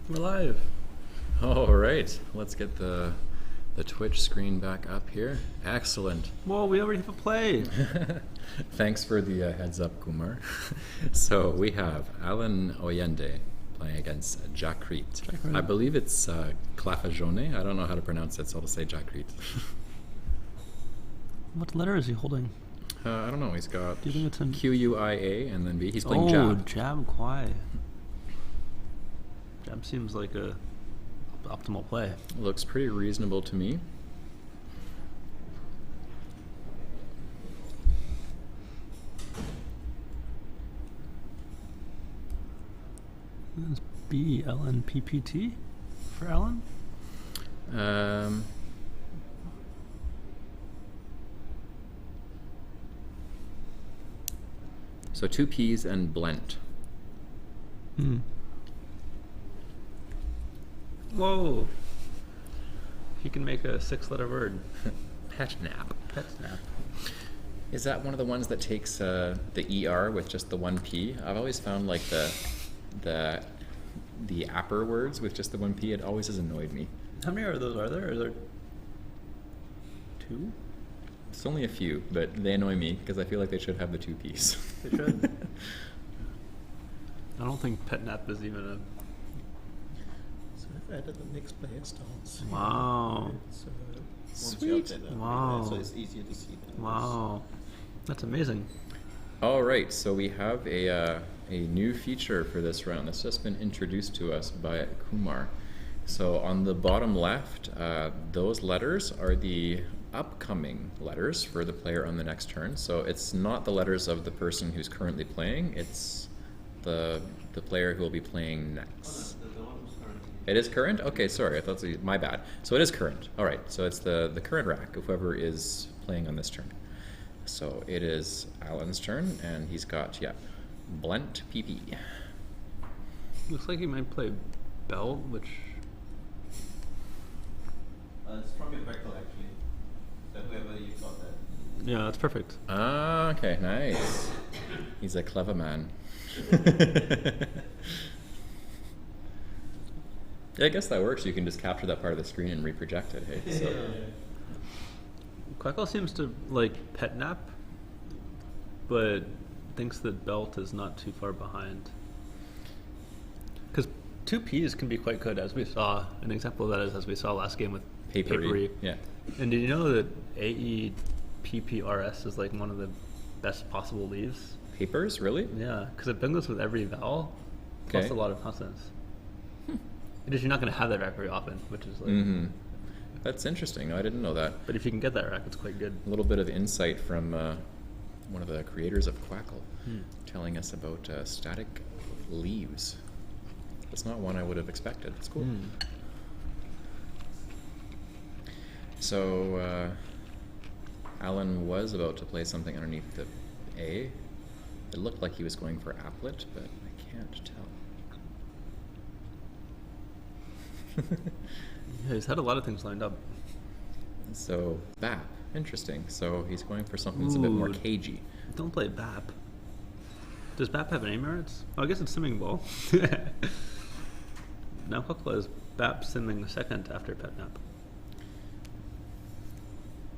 We're live. All right, let's get the Twitch screen back up here. Excellent. Whoa, we already have a play. Thanks for the heads up, Kumar. So we have Allan Oyende playing against Jakkrit. I believe it's Klaphajone. I don't know how to pronounce it, so I'll just say Jakkrit. What letter is he holding? I don't know. He's got Do you think it's in Q-U-I-A and then B. He's playing jab. Jab Kwai. Jab seems like a optimal play. Looks pretty reasonable to me. This is B, LNPPT for Allan? So 2 P's and blent. Hmm. Whoa. He can make a 6-letter word. Petnap. Petnap. Is that one of the ones that takes the ER with just the 1 P? I've always found like the apper words with just the 1 P, it always has annoyed me. How many are those are there? Are there 2? It's only a few, but they annoy me because I feel like they should have the 2 P's. They should. I don't think Petnap is even a... So I've added the next player starts. Wow. So Sweet. Wow. So it's easier to see that. Wow. That's amazing. All right, so we have a new feature for this round that's just been introduced to us by Kumar. So on the bottom left, those letters are the upcoming letters for the player on the next turn. So it's not the letters of the person who's currently playing, it's the player who will be playing next. It is current? Okay, sorry, I thought so, my bad. So it is current. All right, so it's the current rack of whoever is playing on this turn. So it is Allan's turn, and he's got, blent PP. Looks like he might play Bell, which... It's probably Beckle actually. So whoever you thought that. Yeah, that's perfect. Ah, okay, nice. He's a clever man. Yeah, I guess that works. You can just capture that part of the screen and reproject it, hey? So. Quackle seems to like Petnap, but thinks that Belt is not too far behind. Because 2 P's can be quite good, as we saw. An example of that is as we saw last game with Papery. Yeah. And did you know that AEPPRS is like one of the best possible leaves? Papers, really? Yeah, because it bingos with every vowel, plus Okay. a lot of consonants. It is, you're not going to have that rack very often, which is like... Mm-hmm. That's interesting. No, I didn't know that. But if you can get that rack, it's quite good. A little bit of insight from one of the creators of Quackle, telling us about static leaves. That's not one I would have expected. It's cool. So Allan was about to play something underneath the A. It looked like he was going for applet, but I can't tell. Yeah, he's had a lot of things lined up. So BAP, interesting. So he's going for something that's a bit more Ooh. cagey. Don't play BAP. Does BAP have any merits? Oh, I guess it's Simming Ball. Now Hukla is BAP Simming second after Petnap.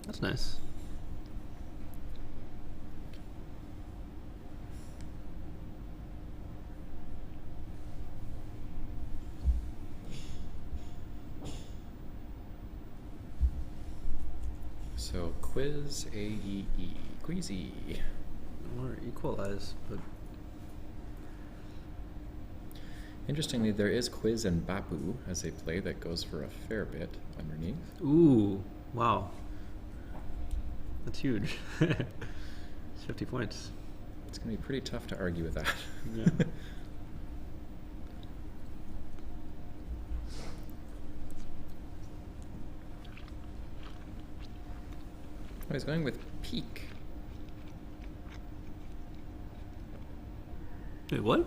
That's nice. So quiz AEE, queasy. Or equalize, but Interestingly, there is quiz and bapu as a play that goes for a fair bit underneath. ooh, wow. That's huge. It's 50 points. It's going to be pretty tough to argue with that. Yeah. Oh, he's going with peak. Wait, what?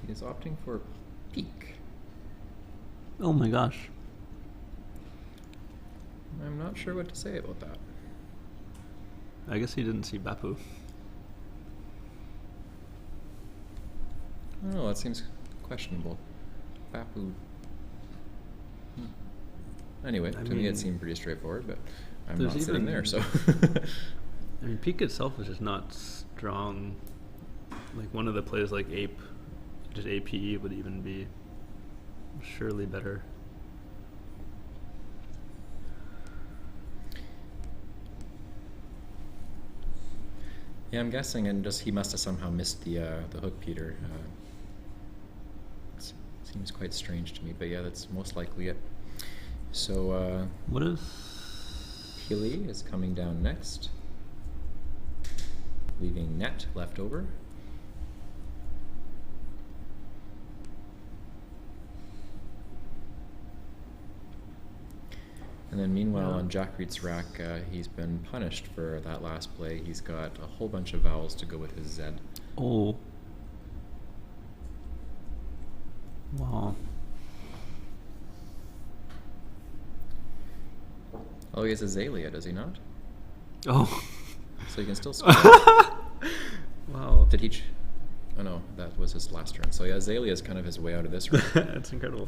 He's opting for peak. Oh my gosh. I'm not sure what to say about that. I guess he didn't see Bapu. Oh, that seems questionable. Bapu Anyway, I to me mean, it seemed pretty straightforward, but I'm there's not sitting even- there, so. I mean, peak itself is just not strong. Like one of the plays like Ape, just APE would even be surely better. Yeah, I'm guessing, and just he must have somehow missed the hook, Peter. Seems quite strange to me, but yeah, that's most likely it. So What is? Pili is coming down next, leaving net left over. And then meanwhile on Jakkrit's rack, he's been punished for that last play. He's got a whole bunch of vowels to go with his Z. Oh. Wow. Oh, he has Azalea, does he not? Oh. So he can still score. Wow. Did he? Oh no, that was his last turn. So yeah, Azalea is kind of his way out of this round. That's incredible.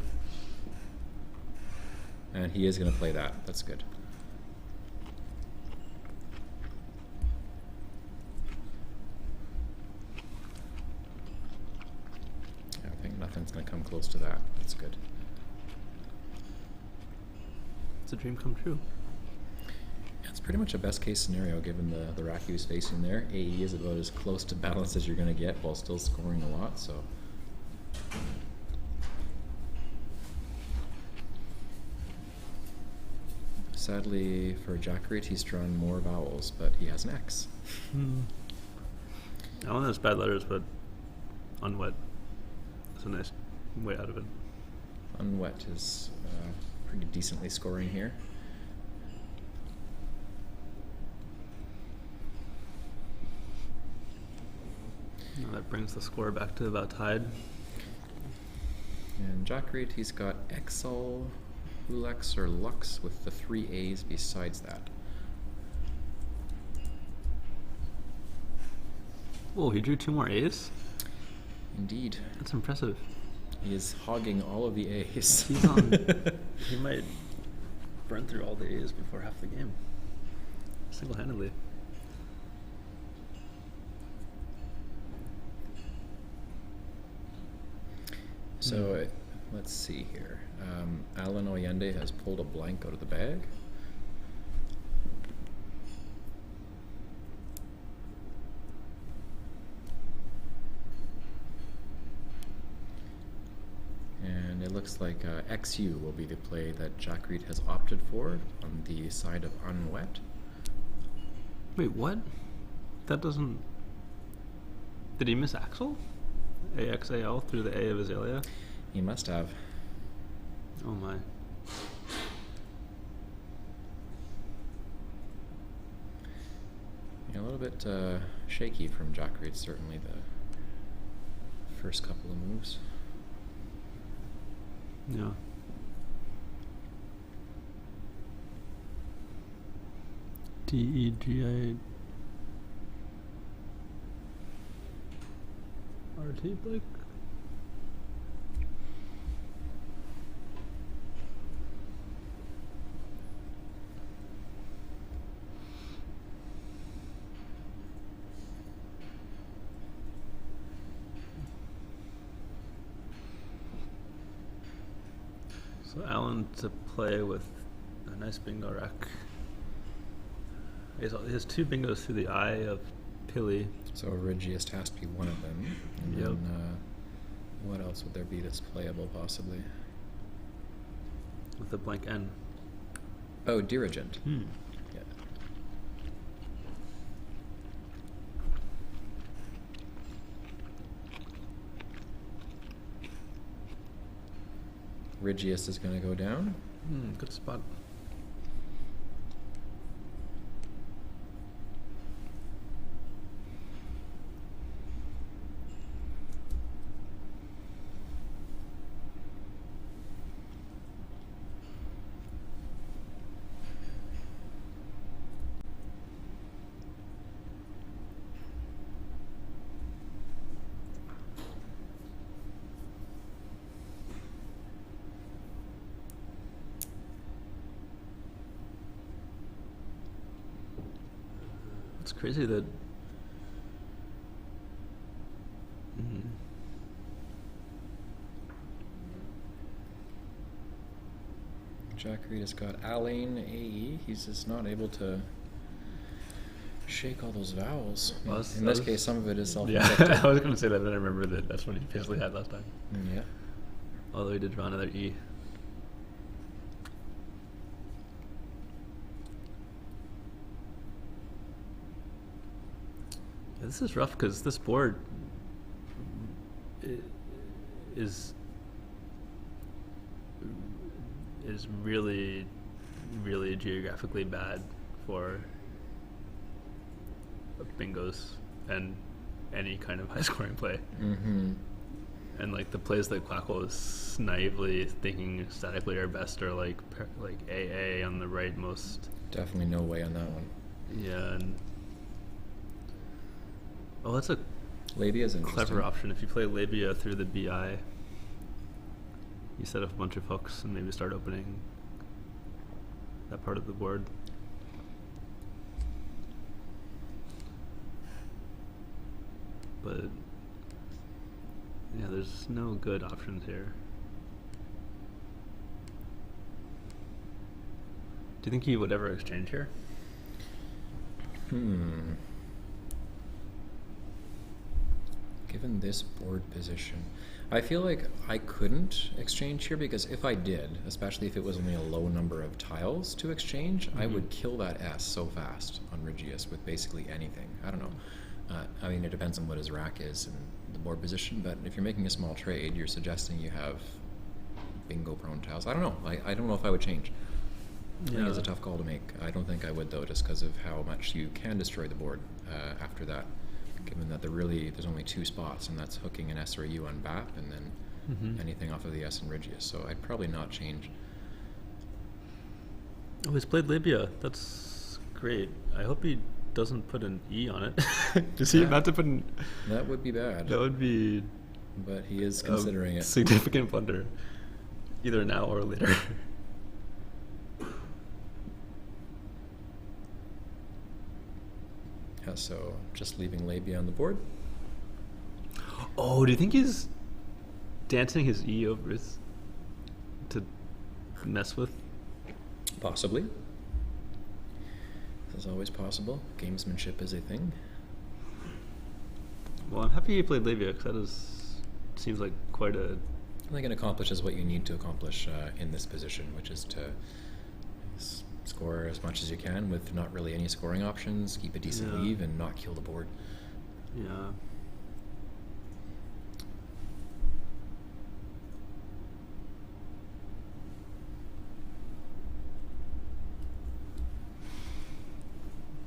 And he is going to play that. That's good. I think nothing's going to come close to that. That's good. It's a dream come true. It's pretty much a best case scenario given the rack he was facing there. AE is about as close to balanced as you're going to get while still scoring a lot. So. Sadly for Jakkrit, he's drawn more vowels, but he has an X. Allan has bad letters, but unwet. That's a nice way out of it. Unwet is pretty decently scoring here. Now that brings the score back to about tied. And Jakkrit, he's got Exal, Ulex, or Lux with the 3 A's besides that. Whoa, he drew 2 more A's? Indeed. That's impressive. He is hogging all of the A's. He's on. He might burn through all the A's before half the game. Single-handedly. So let's see here. Allan Oyende has pulled a blank out of the bag. And it looks like XU will be the play that Jakkrit has opted for on the side of unwet. Wait, what? That doesn't... Did he miss Axel? AXAL through the A of Azalea? He must have. Oh my. Yeah, a little bit shaky from Jakkrit, certainly the first couple of moves. Yeah. DEGI RT Blake? So Allan to play with a nice bingo rack. He has 2 bingos through the eye of Pili. So Regius has to be one of them. And Yep. then what else would there be that's playable possibly? With a blank N. Oh, Dirigent. Hmm. Yeah. Regius is going to go down. Good spot. It's crazy that. Jakkrit has got Allan, AE. He's just not able to shake all those vowels. Well, in this case, some of it is Yeah, self-inflicted. I was going to say that, but I remember that that's what he basically had last time. Yeah. Although he did draw another E. Yeah, this is rough because this board is really, really geographically bad for bingos and any kind of high scoring play. Mm-hmm. And like the plays that Quackle is naively thinking statically are best are like AA on the right most. Definitely no way on that one. Yeah, and oh, that's a Labia is interesting. clever option. If you play Labia through the BI, you set up a bunch of hooks and maybe start opening that part of the board. But yeah, there's no good options here. Do you think he would ever exchange here? Given this board position, I feel like I couldn't exchange here because if I did, especially if it was only a low number of tiles to exchange, I would kill that S so fast on Regius with basically anything. I don't know. I mean, it depends on what his rack is and the board position, but if you're making a small trade, you're suggesting you have bingo prone tiles. I don't know. I don't know if I would change. I think it's a tough call to make. I don't think I would, though, just because of how much you can destroy the board after that, given that there's only two spots, and that's hooking an S or a U on BAP, and then anything off of the S and Regius. So I'd probably not change. Oh, he's played Labia. That's great. I hope he doesn't put an E on it. Does he not to put an... That would be bad. That would be... But he is considering it. Significant blunder. Either now or later. Yeah, so just leaving Labia on the board. Oh, do you think he's dancing his E over to mess with? Possibly. This is always possible. Gamesmanship is a thing. Well, I'm happy he played Labia because seems like quite a... I think it accomplishes what you need to accomplish in this position, which is to score as much as you can with not really any scoring options, keep a decent lead, and not kill the board. Yeah.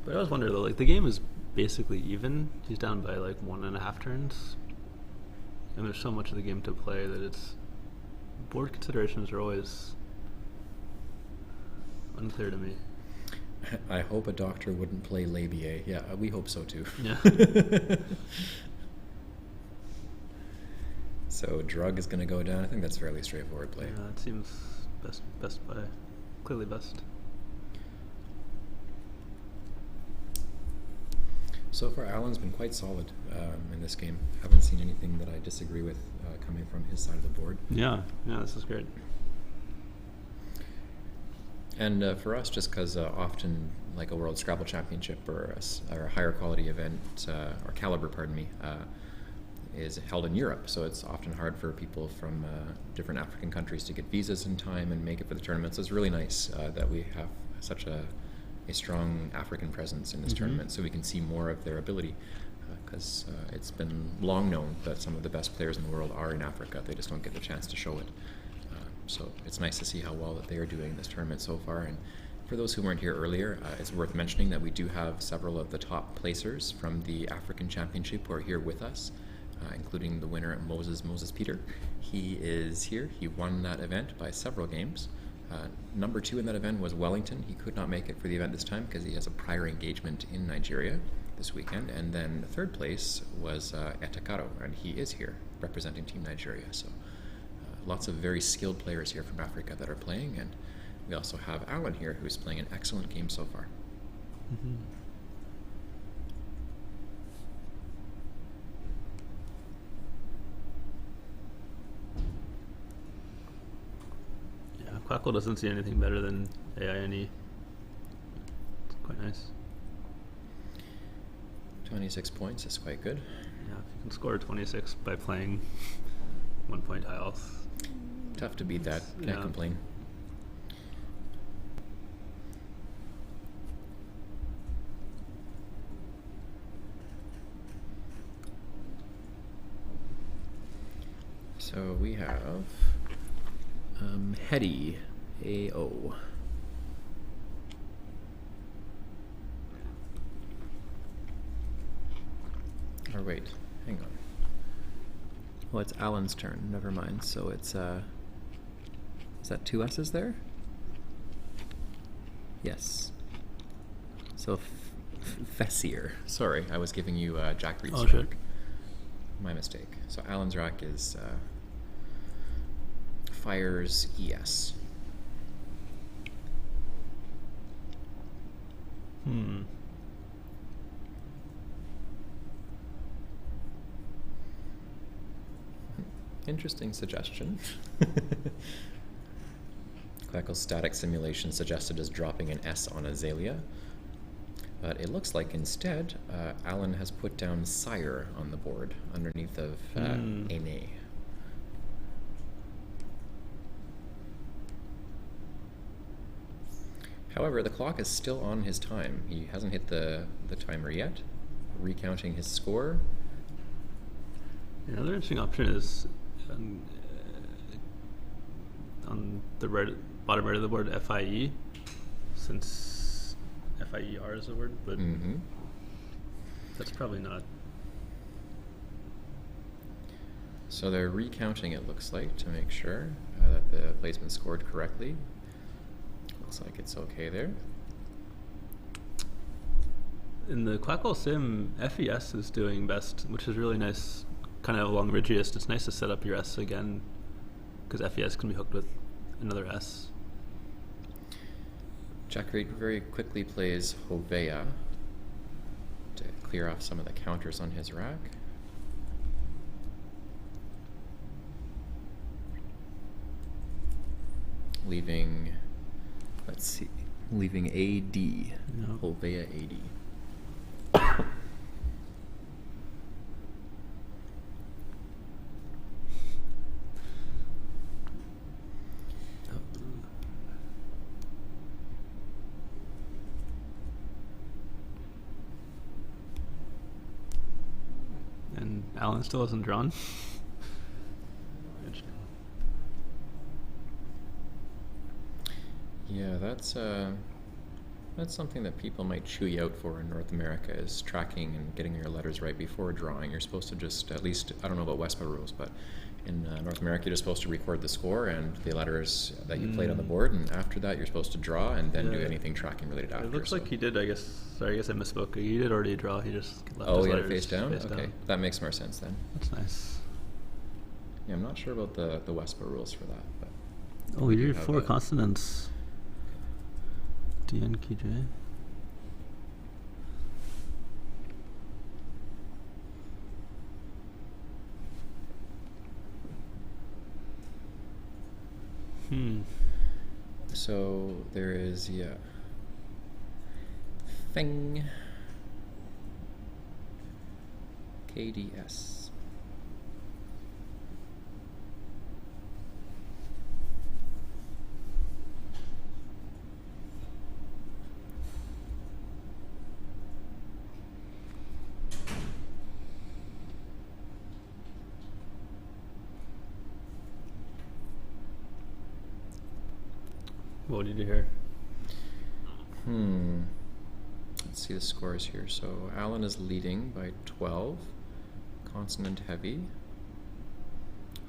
But I always wonder though, like the game is basically even. He's down by like 1.5 turns. And there's so much of the game to play that it's... Board considerations are always unclear to me. I hope a doctor wouldn't play Labia. Yeah, we hope so too. Yeah. So drug is going to go down. I think that's fairly straightforward play. Yeah, it seems best by... Clearly best. So far, Allan's been quite solid in this game. Haven't seen anything that I disagree with coming from his side of the board. Yeah, this is great. And for us, just because often, like a World Scrabble Championship or a higher quality event, or caliber, pardon me, is held in Europe. So it's often hard for people from different African countries to get visas in time and make it for the tournament. So it's really nice that we have such a strong African presence in this tournament, so we can see more of their ability, because it's been long known that some of the best players in the world are in Africa. They just don't get the chance to show it. So it's nice to see how well that they are doing in this tournament so far. And for those who weren't here earlier, it's worth mentioning that we do have several of the top placers from the African Championship who are here with us, including the winner, Moses Peter. He is here. He won that event by several games. Number 2 in that event was Wellington. He could not make it for the event this time because he has a prior engagement in Nigeria this weekend. And then 3rd place was Etakaro, and he is here representing Team Nigeria. So lots of very skilled players here from Africa that are playing, and we also have Allan here, who's playing an excellent game so far. Klackle doesn't see anything better than AINE. It's quite nice. 26 points is quite good. Yeah, if you can score 26 by playing 1 point tiles. Tough to beat that, can't complain. So we have Hetty, AO. Or wait, hang on. Well, it's Allan's turn, never mind. So it's, is that 2 S's there? Yes. So Fessier. Sorry, I was giving you Jakkrit's rack. Sure. My mistake. So Allan's rack is Fires ES. Interesting suggestion. Klackle's static simulation suggested as dropping an S on Azalea. But it looks like instead, Allan has put down Sire on the board underneath of Ene. However, the clock is still on his time. He hasn't hit the timer yet. Recounting his score. Another interesting option is on the bottom right of the board, FIE, since FIER is a word, but that's probably not. So they're recounting, it looks like, to make sure that the placement scored correctly. Looks like it's okay there. In the Klackle Sim, FES is doing best, which is really nice, kind of along Ridgiest. It's nice to set up your S again, because FES can be hooked with another S. Jakkrit very quickly plays Hovea to clear off some of the counters on his rack. Leaving, let's see, leaving AD, Hovea AD. And Allan still hasn't drawn. Yeah, that's something that people might chew you out for in North America, is tracking and getting your letters right before drawing. You're supposed to just, at least, I don't know about WESPA rules, but in North America you're supposed to record the score and the letters that you played on the board, and after that you're supposed to draw and then do anything tracking related after. It looks like he did, I guess I misspoke. He did already draw, he just left his he had letters it face down? face Okay, down. that makes more sense then. That's nice. Yeah, I'm not sure about the WESPA rules for that, but... Oh, we did have 4 a- consonants. DNKJ. So there is, Feng KDS. What did you hear? Let's see the scores here. So Allan is leading by 12. Consonant heavy.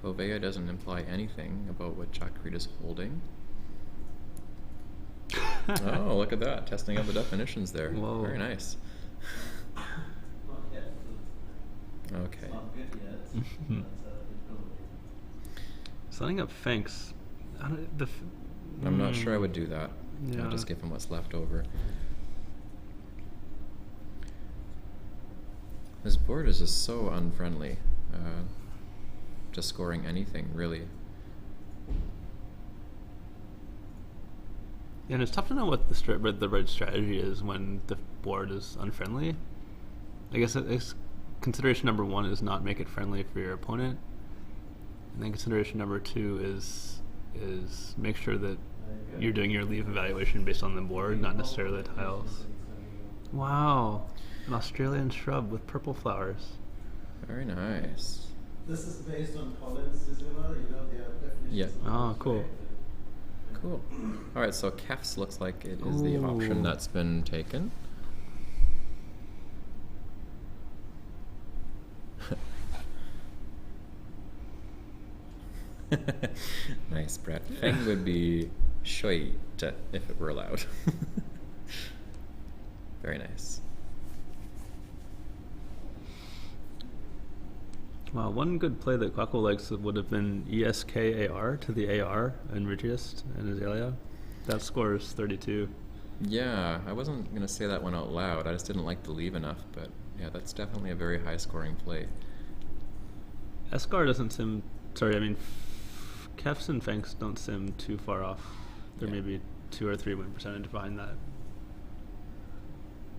Hovea doesn't imply anything about what Jakkrit is holding. Oh, look at that. Testing out the definitions there. Whoa. Very nice. Not yet. Okay. It's not good yet. It's building. Setting up Fanks. I'm not sure I would do that. Yeah. I'll just give him what's left over. This board is just so unfriendly. Just scoring anything, really. And it's tough to know what the right strategy is when the board is unfriendly. I guess it's consideration number 1 is not make it friendly for your opponent, and then consideration number 2 is make sure that you're doing your leaf evaluation based on the board, not necessarily the tiles. Wow, an Australian shrub with purple flowers. Very nice. This is based on Collins December, their definitions. Yeah. Oh, cool. Cool. All right, so Kefs looks like it is the option that's been taken. Nice, Brett. Feng would be shui if it were allowed. Very nice. Wow, one good play that Quackle likes would have been ESKAR to the AR in Regiist and Azalea. That score is 32. Yeah, I wasn't going to say that one out loud. I just didn't like the leave enough, but yeah, that's definitely a very high scoring play. Escar doesn't seem... Sorry, I mean, Kefs and Fenks don't seem too far off. There may be 2 or 3 win percentage behind that.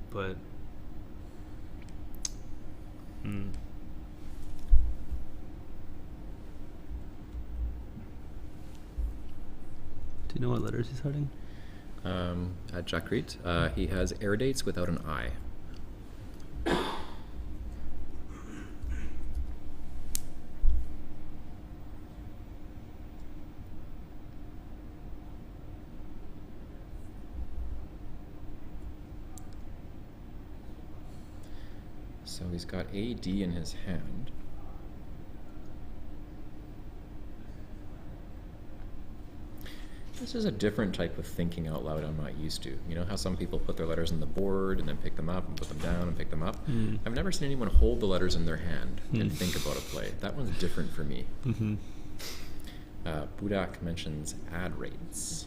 But... Do you know what letters he's hiding? At Jakkrit, he has air dates without an I. So he's got AD in his hand. This is a different type of thinking out loud I'm not used to. You know how some people put their letters on the board and then pick them up and put them down and pick them up? I've never seen anyone hold the letters in their hand and think about a play. That one's different for me. Budak mentions ad rates.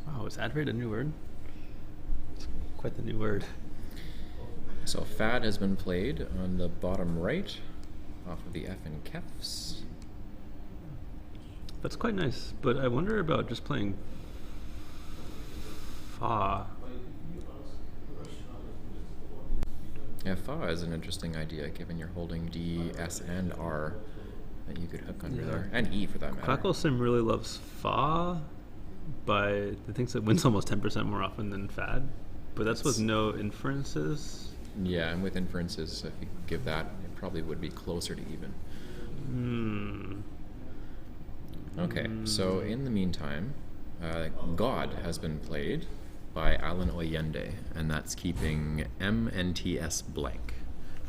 Wow, is ad rate a new word? It's quite the new word. So fad has been played on the bottom right, off of the F and Kefs. That's quite nice, but I wonder about just playing Fa. Yeah, Fa is an interesting idea, given you're holding D, S, and R that you could hook under there, and E for that matter. Quackle Sim really loves Fa, but it thinks it wins almost 10% more often than Fad, but that's with no inferences. Yeah, and with inferences, if you give that, it probably would be closer to even. Okay, so in the meantime, God has been played by Allan Oyende, and that's keeping M and TS blank.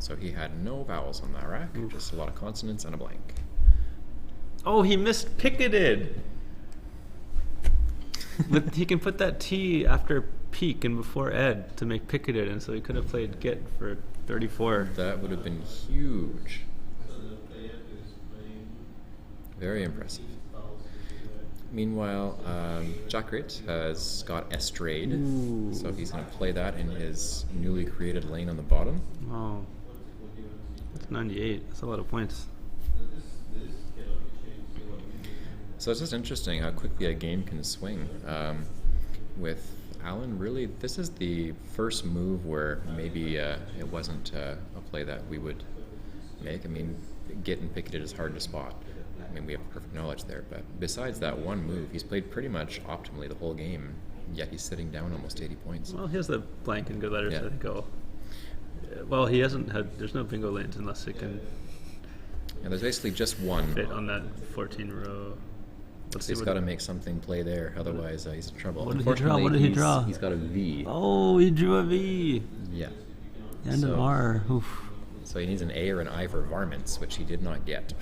So he had no vowels on that rack, just a lot of consonants and a blank. Oh, he missed picketed! He can put that T after peak and before ed to make picketed, and so he could have played get for 34. That would have been huge. Very impressive. Meanwhile, Jakkrit has got Estrade, so he's going to play that in his newly created lane on the bottom. Oh, that's 98. That's a lot of points. So it's just interesting how quickly a game can swing. With Allan, really, this is the first move where maybe it wasn't a play that we would make. I mean, get and picketed is hard to spot. I mean, we have perfect knowledge there, but besides that one move, he's played pretty much optimally the whole game, yet he's sitting down almost 80 points. Well, he has the blank and good letters, I think. Well, he hasn't had, there's no bingo lanes unless it can... And there's basically just one. Fit on that 14 row. He's got to make something play there, otherwise he's in trouble. What did he draw? He's got a V. Oh, he drew a V. Yeah. And an R. Oof. So he needs an A or an I for varmints, which he did not get.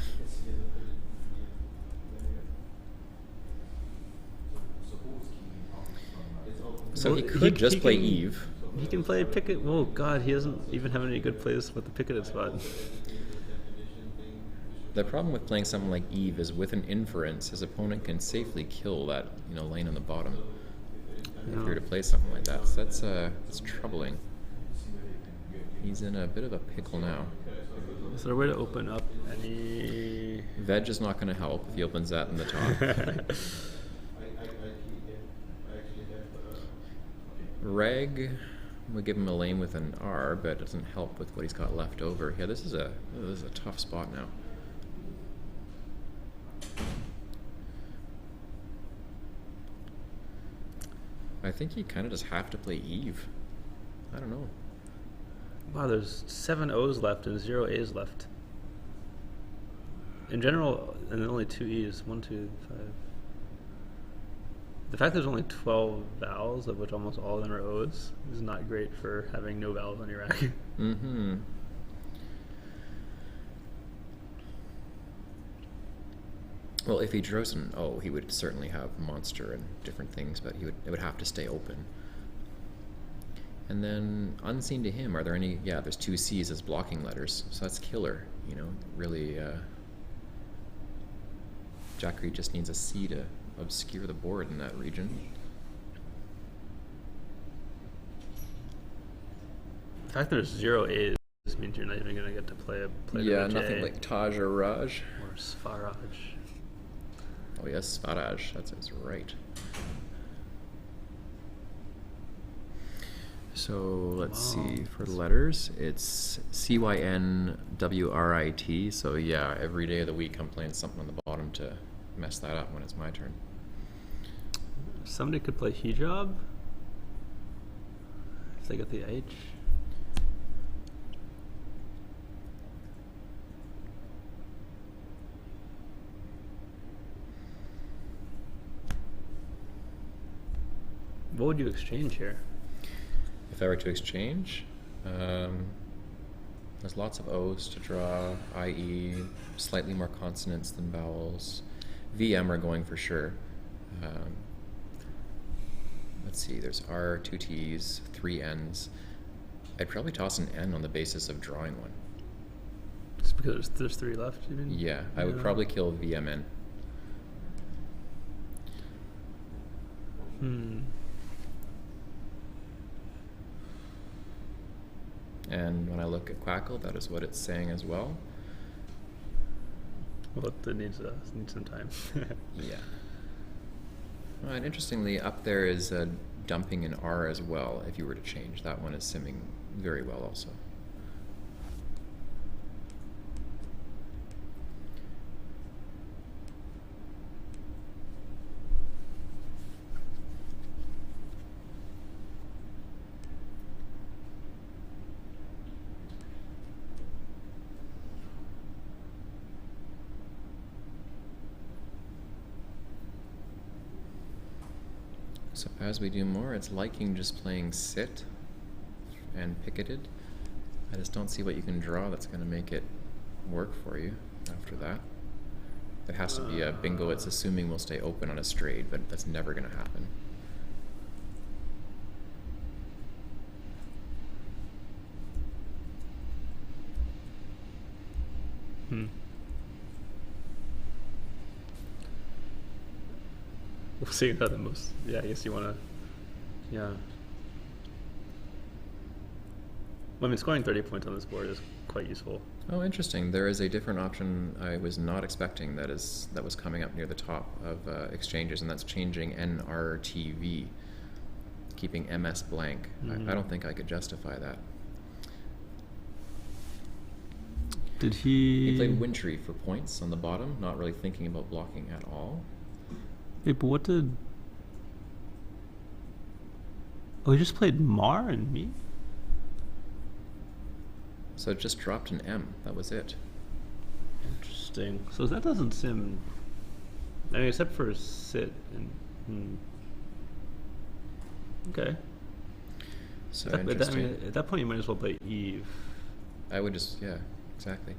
So he could just play Eve. He can play picket. Oh God, he doesn't even have any good plays with the picketed spot. The problem with playing something like Eve is with an inference, his opponent can safely kill that lane on the bottom. If you're to play something like that, so that's troubling. He's in a bit of a pickle now. Is there a way to open up any... Veg is not going to help if he opens that in the top. I actually did, but Reg, we give him a lane with an R, but it doesn't help with what he's got left over. Yeah, this is a tough spot now. I think you kind of just have to play Eve. I don't know. Wow, there's 7 O's left and 0 A's left. In general, and only 2 E's. 1, 2, 5. The fact there's only 12 vowels, of which almost all of them are O's, is not great for having no vowels on your rack. Mm-hmm. Well, if he draws an O, he would certainly have monster and different things, but it would have to stay open. And then, unseen to him, are there any... Yeah, there's 2 C's as blocking letters, so that's killer, you know, really... Jakkrit just needs a C to obscure the board in that region. The fact there's 0 A's means you're not even going to get to play Yeah, the nothing J like Taj or Raj. or Sfaraj. Oh yes, Sfaraj, that's right. So let's see, for letters, it's CYNWRIT, so yeah, every day of the week I'm playing something on the bottom to mess that up when it's my turn. Somebody could play hijab if they get the H. What would you exchange here? If I were to exchange, there's lots of O's to draw, i.e. slightly more consonants than vowels. VM are going for sure. Let's see, there's R, 2 T's, 3 N's. I'd probably toss an N on the basis of drawing one. Just because there's 3 left, you mean? Yeah, I would probably kill VMN. And when I look at Quackle, that is what it's saying as well. Well, it needs some time. Yeah. Well, and interestingly, up there is dumping an R as well, if you were to change. That one is simming very well also. So as we do more, it's liking just playing sit and picketed. I just don't see what you can draw that's going to make it work for you after that. It has to be a bingo. It's assuming we'll stay open on a straight, but that's never going to happen. We'll see how the most... Yeah, I guess you want to... Yeah. Well, I mean, scoring 30 points on this board is quite useful. Oh, interesting. There is a different option I was not expecting that was coming up near the top of exchanges, and that's changing NRTV, keeping MS blank. I don't think I could justify that. Did he... He played Wintry for points on the bottom, not really thinking about blocking at all. Hey, but what did... Oh, he just played Mar and me? So it just dropped an M. That was it. Interesting. So that doesn't sim... I mean, except for sit and... Okay. So I interesting. mean, at that point, you might as well play Eve. I would just, yeah, exactly.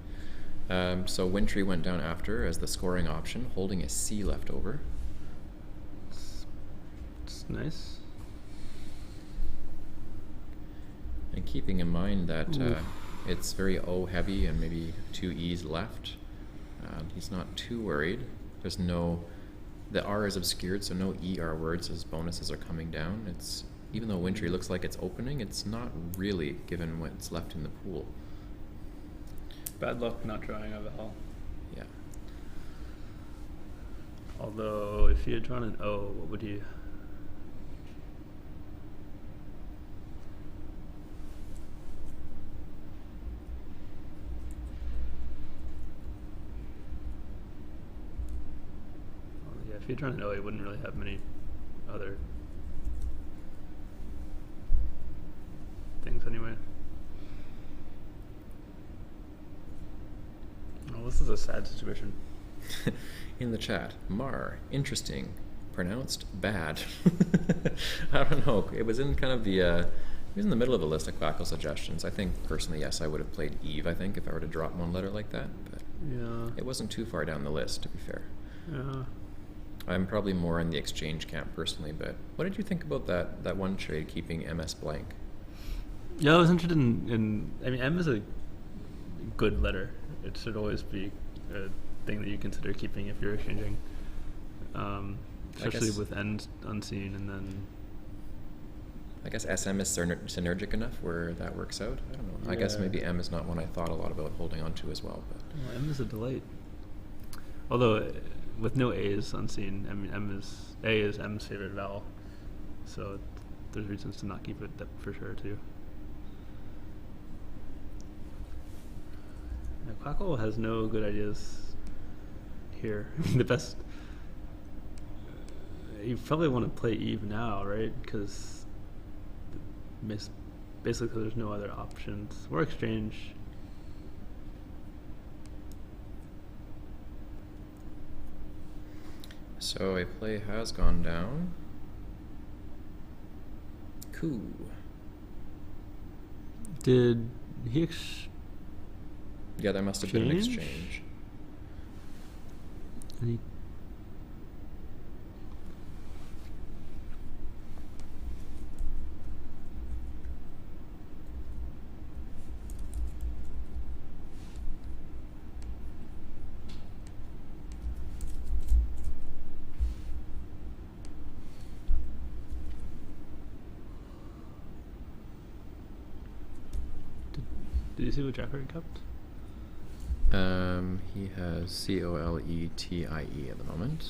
So Wintry went down after as the scoring option, holding a C left over. It's nice. And keeping in mind that it's very O heavy and maybe 2 E's left, he's not too worried. There's no, the R is obscured, so no ER words as bonuses are coming down. It's, even though Wintry looks like it's opening, it's not really given what's left in the pool. Bad luck not drawing a vowel. Yeah. Although, if he had drawn an O, what would he? Yeah, if he had drawn an O, he wouldn't really have many other things anyway. Well, this is a sad situation. In the chat, Mar, interesting, pronounced bad. I don't know. It was in kind of the, it was in the middle of the list of Quackle suggestions. I think personally, yes, I would have played Eve. I think if I were to drop one letter like that, but Yeah. it wasn't too far down the list, to be fair. Yeah. I'm probably more in the exchange camp personally, but what did you think about that one trade keeping MS blank? Yeah, I was interested in I mean, M is a good letter. It should always be a thing that you consider keeping if you're exchanging. Especially with N unseen, and then... I guess SM is synergic enough where that works out. I don't know. Yeah. I guess maybe M is not one I thought a lot about holding on to as well. But Well, M is a delight. Although, with no A's unseen, I mean, A is M's favorite vowel. So there's reasons to not keep it for sure, too. Yeah, Quackle has no good ideas here. The best... You probably want to play Eve now, right? Because basically there's no other options. Or exchange. so a play has gone down. Cool. Did he Yeah, there must have been an Exchange? exchange. Any... Did you see what Jakkrit kept? He has COLETIE at the moment.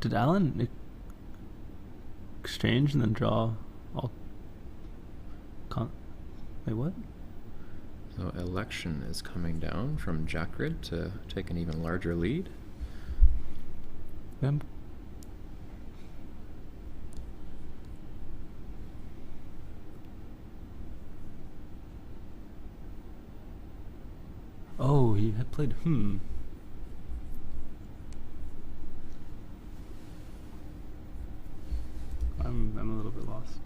Did Allan exchange and then draw all? Wait, what? So election is coming down from Jakkrit to take an even larger lead. I'm Oh, he had played I'm a little bit lost.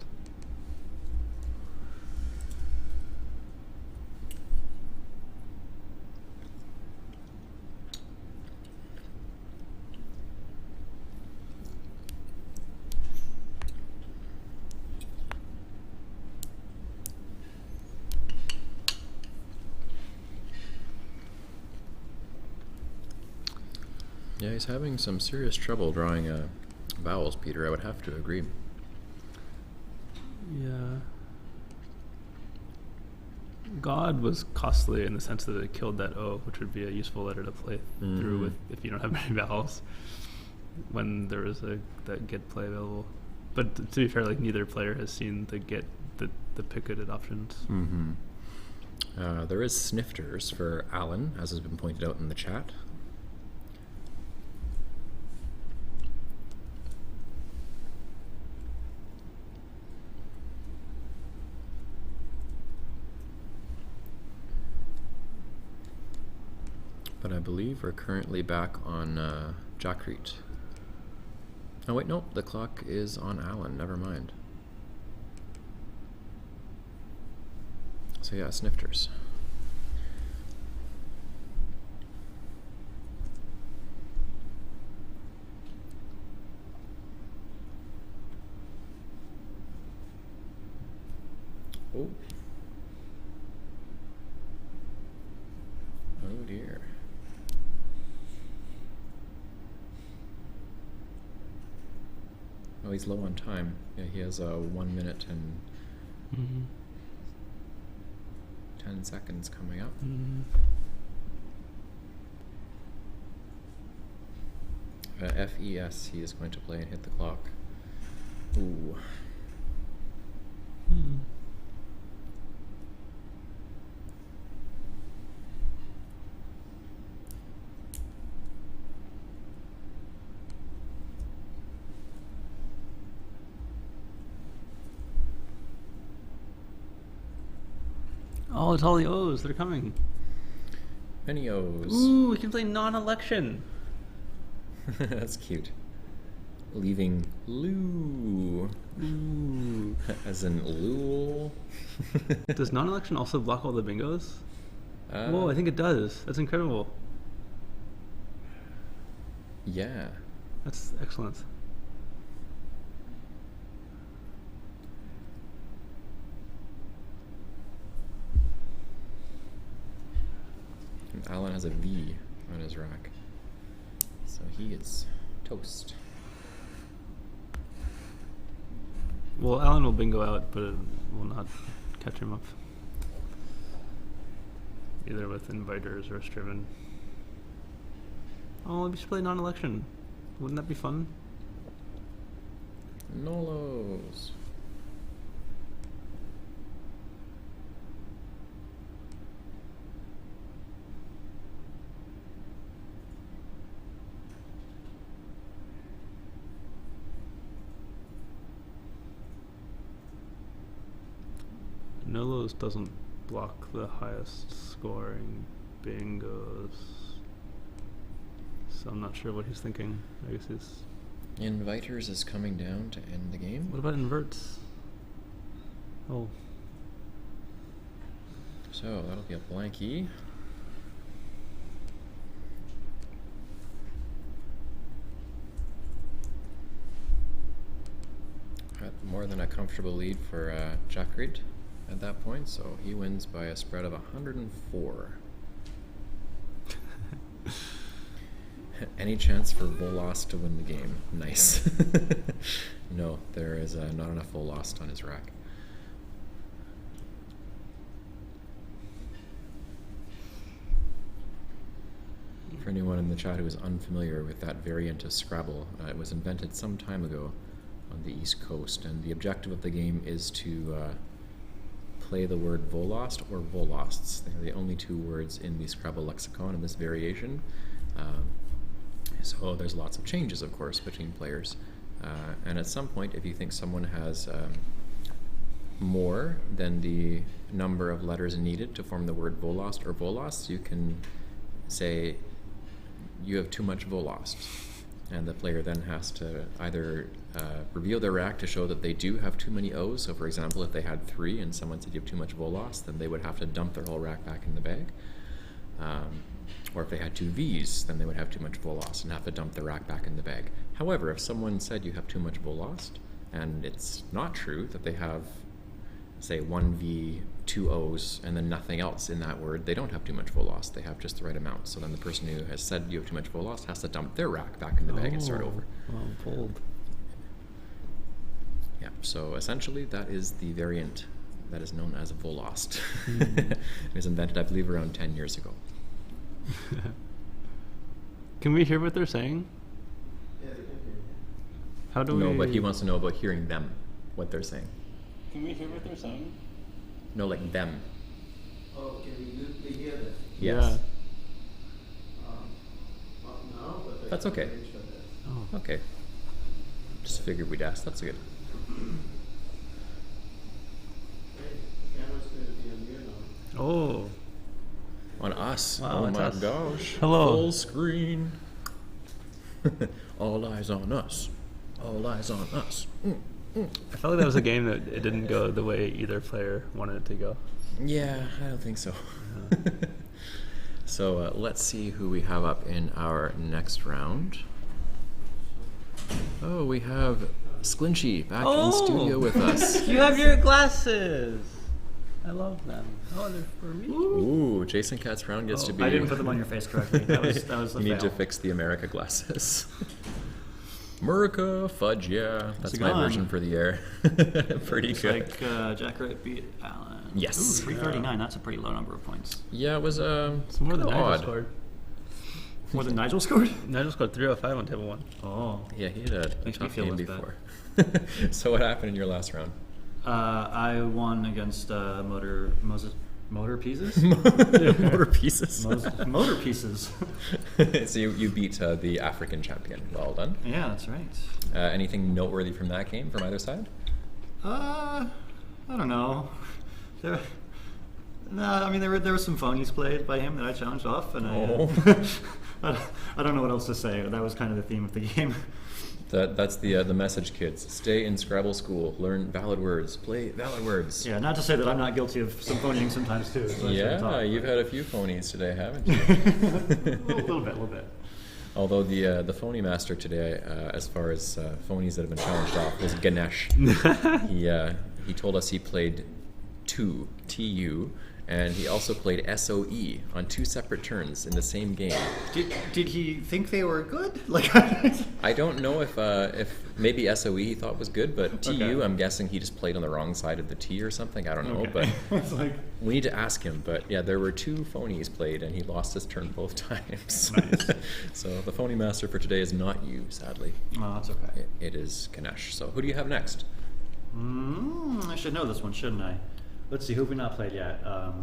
Yeah, he's having some serious trouble drawing vowels, Peter. I would have to agree. Yeah. God was costly in the sense that it killed that O, which would be a useful letter to play through with if you don't have many vowels when there is that get play available. But to be fair, like neither player has seen the get the picketed options. There is snifters for Allan, as has been pointed out in the chat. But I believe we're currently back on Jakkrit. Oh wait, no, the clock is on Allan, never mind. So yeah, snifters. Oh. Oh dear. Oh, he's low on time. Yeah, he has 1 minute and 10 seconds coming up. FES, he is going to play and hit the clock. Ooh. Oh, it's all the O's that are coming. Many O's. Ooh, we can play non-election. That's cute. Leaving Lou. Ooh. As in Lul. Does non-election also block all the bingos? Whoa, I think it does. That's incredible. Yeah. That's excellent. And Allan has a V on his rack. So he is toast. Well, Allan will bingo out, but it will not catch him up. Either with inviters or striven. Oh, we should play non-election. Wouldn't that be fun? Nolos. Nolos doesn't block the highest scoring bingos. So I'm not sure what he's thinking. I guess he's... Inviters is coming down to end the game. What about inverts? Oh. So that'll be a blankie. More than a comfortable lead for Jakkrit at that point, so he wins by a spread of 104. Any chance for Volas to win the game? Nice. No, there is not enough Volas on his rack. For anyone in the chat who is unfamiliar with that variant of Scrabble, it was invented some time ago on the East Coast, and the objective of the game is to play the word Volost or Volosts. They're the only two words in the Scrabble lexicon in this variation. So there's lots of changes, of course, between players. And at some point, if you think someone has more than the number of letters needed to form the word Volost or Volosts, you can say, you have too much Volost. And the player then has to either reveal their rack to show that they do have too many O's. So for example, if they had 3 and someone said you have too much Volost, then they would have to dump their whole rack back in the bag. Or if they had 2 V's, then they would have too much Volost and have to dump their rack back in the bag. However, if someone said you have too much Volost, and it's not true that they have, say, 1 V, 2 O's, and then nothing else in that word, they don't have too much Volost. They have just the right amount. So then the person who has said you have too much Volost has to dump their rack back in the bag and start over. Well, bold. Yeah, so essentially that is the variant that is known as Volost. It was invented, I believe, around 10 years ago. Can we hear what they're saying? Yeah, they can hear you. How do we... No, but he wants to know about hearing them, what they're saying. Can we hear what they're saying? No, like them. Oh, can we literally hear that? Yes. Not now, but That's okay. arrange for that. Oh. Okay. Just figured we'd ask. That's good. Hey, the camera's going to be on you now. Oh. On us. Wow, Oh it's my us. gosh. Hello. Full screen. All eyes on us. All eyes on us. I felt like that was a game that it didn't go the way either player wanted it to go. Yeah, I don't think so. So let's see who we have up in our next round. Oh, we have Clinchy back in studio with us. You have your glasses. I love them. Oh, they're for me. Ooh, Jason Katz-Brown gets to be... I didn't put them on your face correctly. That was a You need to fail. fix the America glasses. Murica Fudge, yeah. That's my version for the air. Pretty Looks good. like Jakkrit beat Allan. Yes. Ooh, 339. That's a pretty low number of points. Yeah, it was It's more than Nigel odd. scored. More than Nigel scored? Nigel scored 305 on table 1. Oh. Yeah, he had a Makes me tough feel game less before. So what happened in your last round? I won against Motor Pieces? Motor pieces. Motor Pieces. So you beat the African champion. Well done. Yeah, that's right. Anything noteworthy from that game from either side? I don't know. There were some phonies played by him that I challenged off, and I don't know what else to say. That was kind of the theme of the game. That's the message, kids. Stay in Scrabble school. Learn valid words. Play valid words. Yeah, not to say that I'm not guilty of some phonying sometimes too. So Yeah, you've had a few phonies today, haven't you? a little bit. Although the phony master today, as far as phonies that have been challenged off, was Ganesh. He told us he played TU, and he also played SOE on 2 separate turns in the same game. Did he think they were good? Like, I don't know if maybe SOE he thought was good, but TU, Okay. I'm guessing he just played on the wrong side of the T or something. I don't know, Okay. but It's like, we need to ask him. But yeah, there were 2 phonies played, and he lost his turn both times. Nice. So the phony master for today is not you, sadly. oh, that's okay. It is Ganesh. So who do you have next? I should know this one, shouldn't I? Let's see, who have we not played yet? Have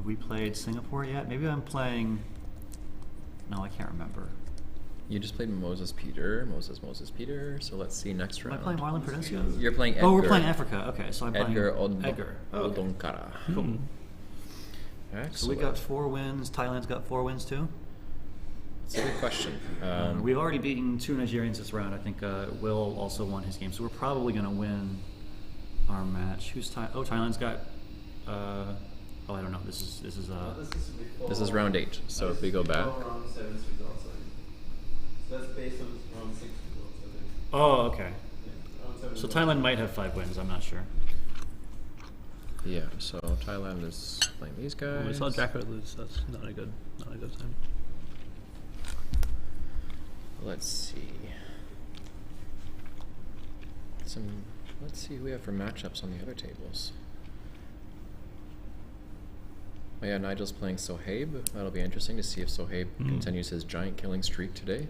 we played Singapore yet? Maybe I'm playing... No, I can't remember. You just played Moses Peter. Peter. So let's see next Am I round. playing Marlon Prudencio? You're playing Edgar. Oh, we're playing Africa. Okay, so I'm Edgar playing Edgar. Oh, okay. Odonkara. Cool. Excellent. So we got 4 wins. Thailand's got 4 wins too. It's a good question. We've already beaten 2 Nigerians this round. I think Will also won his game, so we're probably going to win our match. Who's Thailand's got? I don't know. This is This is round 8. So if we go back. Round 7's results. So that's based on round 6 results. I think. Oh, okay. Yeah, round 7 So results. Thailand might have 5 wins. I'm not sure. Yeah. So Thailand is playing these guys. We saw Jakkrit lose. That's not a good sign. Let's see. Let's see who we have for matchups on the other tables. Oh yeah, Nigel's playing Sohaib. That'll be interesting to see if Sohaib continues his giant killing streak today.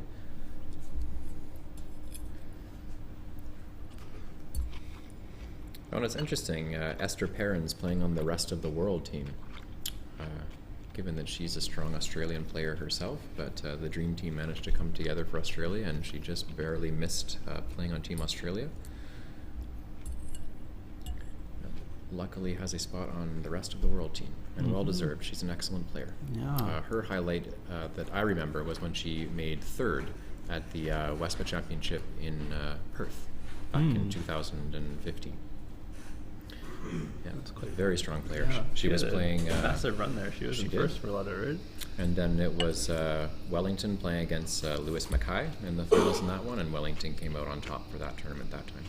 Oh, and it's interesting. Esther Perrin's playing on the rest of the world team. Given that she's a strong Australian player herself, but the dream team managed to come together for Australia, and she just barely missed playing on Team Australia. Luckily has a spot on the rest of the world team, and well deserved. She's an excellent player. Yeah. Her highlight that I remember was when she made 3rd at the WESPA Championship in Perth back in 2015. Yeah, That's quite a very strong player. Yeah, She was had a playing. massive run there. She was in did. first for a lot of it. And then it was Wellington playing against Lewis Mackay in the finals in that one, and Wellington came out on top for that tournament that time.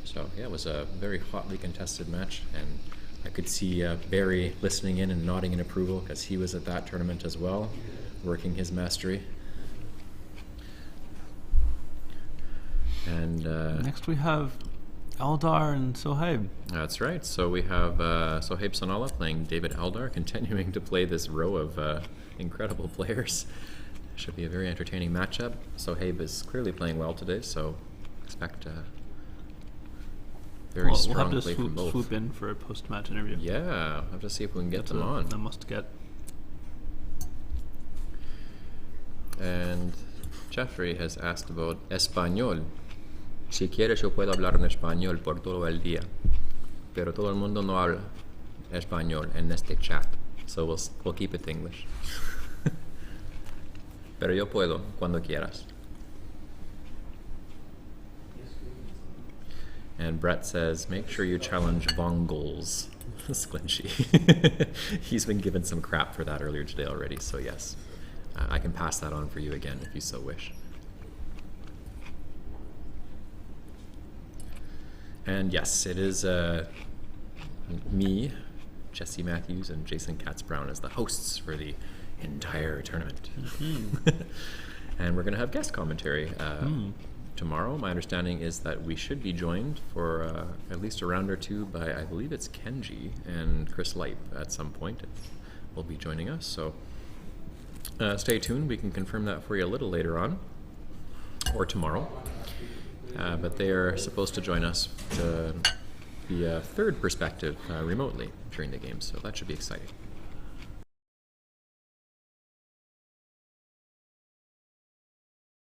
So yeah, it was a very hotly contested match, and I could see Barry listening in and nodding in approval because he was at that tournament as well, working his mastery. And Next we have Eldar and Sohaib. that's right. So we have Sohaib Sanala playing David Eldar, continuing to play this row of incredible players. Should be a very entertaining matchup. Sohaib is clearly playing well today, so expect very We'll strong have to play from both. swoop in for a post-match interview. Yeah, I'll have to see if we can get them on. I must get. And Jeffrey has asked about español. Si quieres yo puedo hablar en español por todo el día, pero todo el mundo no habla español en este chat, so we'll keep it English. Pero yo puedo cuando quieras. And Brett says, make sure you challenge Vongols. Clinchy. He's been given some crap for that earlier today already, so yes. I can pass that on for you again if you so wish. And yes, it is me, Jesse Matthews, and Jason Katz-Brown as the hosts for the entire tournament. And we're going to have guest commentary tomorrow. My understanding is that we should be joined for at least a round or two by, I believe it's Kenji and Chris Lipe at some point will be joining us. So stay tuned. We can confirm that for you a little later on or tomorrow. But they are supposed to join us to be a third perspective remotely during the game, so that should be exciting.